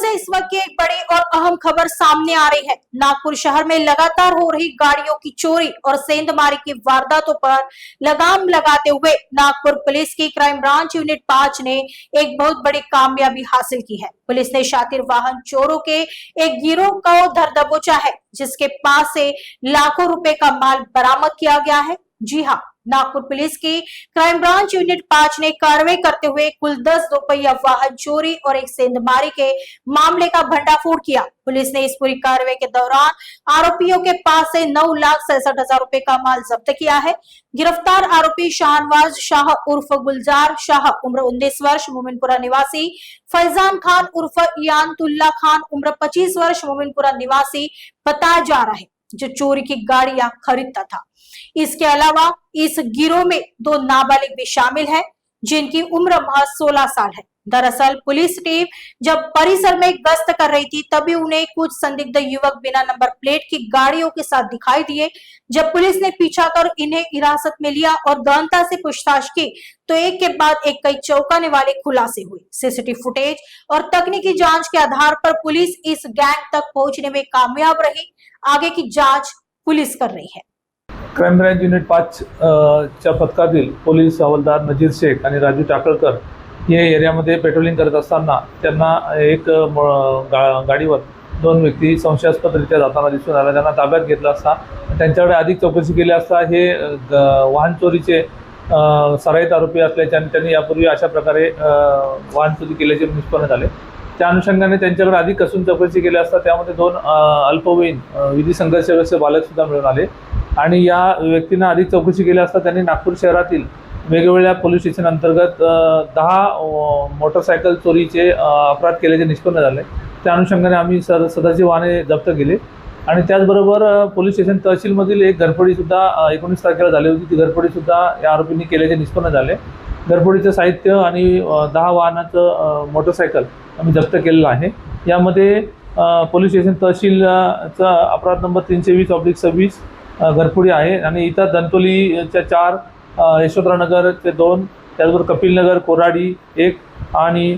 से इस वक्त की एक बड़ी और अहम खबर सामने आ रही है। नागपुर शहर में लगातार हो रही गाड़ियों की चोरी और सेंधमारी की वारदातों पर लगाम लगाते हुए नागपुर पुलिस की क्राइम ब्रांच यूनिट 5 ने एक बहुत बड़ी कामयाबी हासिल की है। पुलिस ने शातिर वाहन चोरों के एक गिरोह को धर दबोचा है, जिसके पास से लाखों रुपए का माल बरामद किया गया है। जी हाँ, नागपुर पुलिस की क्राइम ब्रांच यूनिट 5 ने कार्रवाई करते हुए कुल 10 दोपहिया वाहन चोरी और एक सेंधमारी के मामले का भंडाफोड़ किया। पुलिस ने इस पूरी कार्रवाई के दौरान आरोपियों के पास से 9,67,000 रुपए का माल जब्त किया है। गिरफ्तार आरोपी शाहनवाज शाह उर्फ गुलजार शाह उम्र 19 वर्ष मोमिनपुरा निवासी, फैजान खान उर्फ यानतुल्ला खान उम्र 25 वर्ष मोमिनपुरा निवासी बताया जा रहा है, जो चोरी की गाड़ियां खरीदता था। इसके अलावा इस गिरोह में 2 नाबालिग भी शामिल हैं, जिनकी उम्र महज 16 साल है। दरअसल पुलिस टीम जब परिसर में गश्त कर रही थी, तभी उन्हें कुछ संदिग्ध युवक बिना नंबर प्लेट की गाड़ियों के साथ दिखाई दिए। जब पुलिस ने पीछा कर इन्हें हिरासत में लिया और गहनता से पूछताछ की, तो एक के बाद एक कई चौंकाने वाले खुलासे हुए। सीसीटीवी फुटेज और तकनीकी जांच के आधार पर पुलिस इस गैंग तक पहुंचने में कामयाब रही। आगे की जांच पुलिस कर रही है। क्राइम ब्रांच युनिट 5 च्या पथकातील पोलीस हवालदार नजीर शेख आणि राजू टाकळकर हे एरियामध्ये पेट्रोलिंग करत असताना त्यांना एक गाडीवर 2 व्यक्ती संशयास्पदरित्या जाताना दिसून आला। त्यांना ताब्यात घेतला असता त्यांच्याकडे अधिक चौकशी केली असता हे वाहन चोरीचे सराईत आरोपी असल्याचे त्यांनी यापूर्वी अशा प्रकारे वाहन चोरी केल्याचे निष्पन्न झाले। त्या अनुषंगाने त्यांच्याकडे अधिक कसून चौकशी केली असता त्यामध्ये 2 अल्पवयीन विधी संघर्षग्रस्त बालक सुद्धा मिळून आले आणि या व्यक्तींना अधिक चौकशी केली असता त्यांनी नागपूर शहरातील वेगवेगळ्या पोलीस स्टेशन अंतर्गत 10 मोटरसायकल चोरीचे अपराध केल्याचे निष्पन्न झाले। त्या अनुषंगाने आम्ही सदरची वाहने जप्त केली आणि त्याचबरोबर पोलीस स्टेशन तहसीलमधील एक घरफोडी सुद्धा 19 तारखेला झाली होती। ती घरफोडी सुद्धा या आरोपींनी केल्याचे निष्पन्न झाले। घरफोडीचं साहित्य आणि 10 वाहनाचं मोटरसायकल आम्ही जप्त केलेलं आहे। यामध्ये पोलीस स्टेशन तहसीलचा अपराध नंबर 320/26 घरफोडी आहे आणि इतर दंतोलीच्या 4, यशोधरानगरचे 2, त्याचबरोबर कपिलनगर कोराडी 1 आणि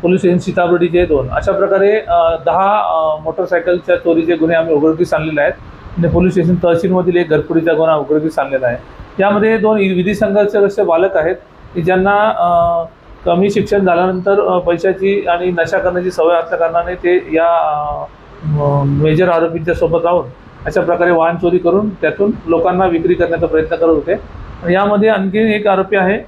पोलीस स्टेशन सीताबर्डीचे 2 अशा प्रकारे 10 मोटरसायकलच्या चोरीचे गुन्हे आम्ही उघडकीस आणलेले आहेत आणि पोलीस स्टेशन तहसीलमधील एक घरफोडीचा गुन्हा उघडकीस आणलेला आहे। यामध्ये 2 विधी संघर्षग्रस्त बालक आहेत की ज्यांना कमी शिक्षण झाल्यानंतर पैशाची आणि नशा करण्याची सवय असल्या कारणाने ते या मेजर आरोपींच्या सोबत राहून अशा प्रकारे वाहन चोरी करून त्यातून लोकांना विक्री करण्याचा प्रयत्न करत होते। यामध्ये आणखी एक आरोपी आहे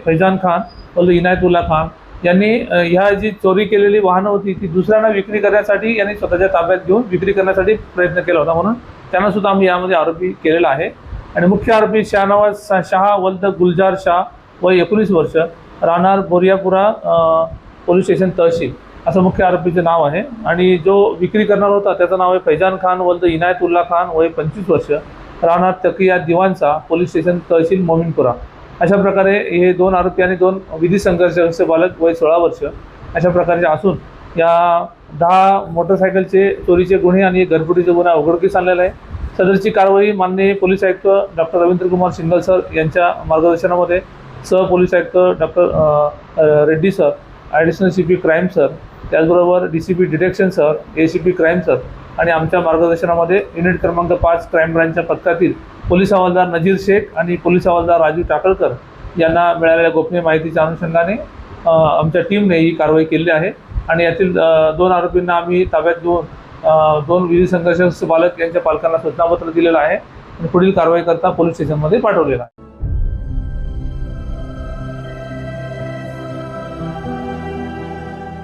फैजान खान उर्फ इनायतुल्ला खान यांनी ह्या जी चोरी केलेली वाहनं होती ती दुसऱ्यांना विक्री करण्यासाठी यांनी स्वतःच्या ताब्यात घेऊन विक्री करण्यासाठी प्रयत्न केला होता, म्हणून त्यांना सुद्धा आम्ही यामध्ये आरोपी केलेला आहे। आणि मुख्य आरोपी शाहनवाज शाह वल्द गुलजार शाह वय 19 वर्ष राहणार बोरियापुरा पोलीस स्टेशन तहसील असं मुख्य आरोपीचे नाव आहे आणि जो विक्री करणार होता त्याचं नाव आहे फैजान खान वल्द इनायतुल्ला खान वय 25 वर्ष राहणार तकिया दिवानचा पोलीस स्टेशन तहसील मोमिनपुरा। अशा प्रकारे हे 2 आरोपी आणि 2 विधी संघर्षग्रस्त बालक वय 16 वर्ष अशा प्रकारचे असून या 10 मोटरसायकलचे चोरीचे गुन्हे आणि घरफोडीचे गुन्हा उघडकीस आणलेला आहे। सदरची कारवाई माननीय पोलीस आयुक्त doctor Ravindra Kumar single sir यांच्या मार्गदर्शनामध्ये सह पोलीस आयुक्त doctor Reddy sir, additional CP crime sir, त्याचबरोबर DCP detection sir, ACP crime sir आणि आमच्या मार्गदर्शनामध्ये युनिट क्रमांक 5 क्राईम ब्रांचच्या पथकातील पोलीस हवालदार नजीर शेख आणि पोलीस हवालदार राजू टाकळकर यांना मिळालेल्या गोपनीय माहितीच्या अनुषंगाने आमच्या टीमने ही कारवाई केली आहे आणि यातील 2 आरोपींना आम्ही ताब्यात घेऊन 2 विधी संघर्षग्रस्त बालक यांच्या पालकांना सूचनापत्र दिलेलं आहे आणि पुढील कारवाई करता पोलीस स्टेशनमध्ये पाठवलेलं आहे।